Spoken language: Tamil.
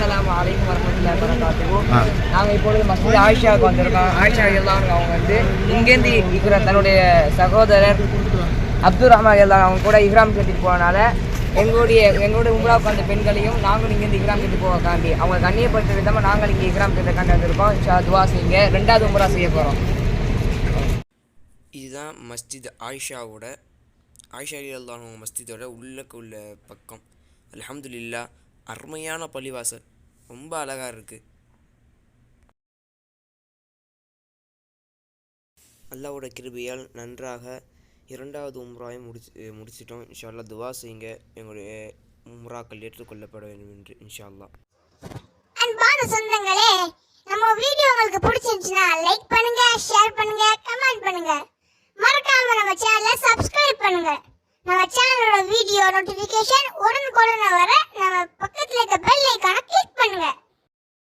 அஸ்ஸலாமு அலைக்கும் வரஹ்மத்துல்லாஹி வபரகாத்துஹு. நாங்கள் இப்பொழுது மஸ்ஜித் ஆயிஷாவுக்கு வந்திருக்கோம். ஆயிஷா ரலியல்லாஹு அவங்க வந்து இங்கேருந்து இருக்கிற தன்னுடைய சகோதரர் அப்துல் ரஹ்மான் ரலியல்லாஹு அவங்க கூட இஹ்ராம் கட்டிட்டு போனனால எங்களுடைய உம்ராவுக்கு வந்த பெண்களையும் நாங்களும் இங்கேருந்து இஹ்ராம் கட்டி போகாண்டி அவங்க கண்ணியப்படுத்த விதமாக நாங்கள் இங்கே இஹ்ராம் கட்டாண்டி வந்திருக்கோம். இன்ஷா துவா செய்யுங்க. 2வது உம்ரா செய்ய போகிறோம். இதுதான் மஸ்ஜித் ஆயிஷா ரலியல்லாஹு மஸ்ஜிதோட உள்ள பக்கம். அல்ஹம்துலில்லாஹ், அருமையான பள்ளிவாசல், ரொம்ப அழகாக இருக்குது. அல்லாஹ்வோட கிருபையால் நன்றாக 2வது உம்ராவையும் முடிச்சிட்டோம். இன்ஷா அல்லாஹ் துவா செய்யுங்க, எங்களுடைய உம்ராக்கள் ஏற்றுக்கொள்ளப்பட வேண்டும் என்று. இன்ஷா அல்லாஹ். அன்பான சொந்தங்களே, நம்ம வீடியோ உங்களுக்கு பிடிச்சிருந்துச்சுன்னா லைக் பண்ணுங்க, ஷேர் பண்ணுங்க, கமெண்ட் பண்ணுங்க. மறக்காம நம்ம சேனலை சப்ஸ்கிரைப் பண்ணுங்க. நம்ம சேனலோட வீடியோ நோட்டிஃபிகேஷன் உடனுக்குடன் வர நம்ம பக்கத்துல இருக்க பெல் ஐகானை கிளிக் பண்ணுங்க.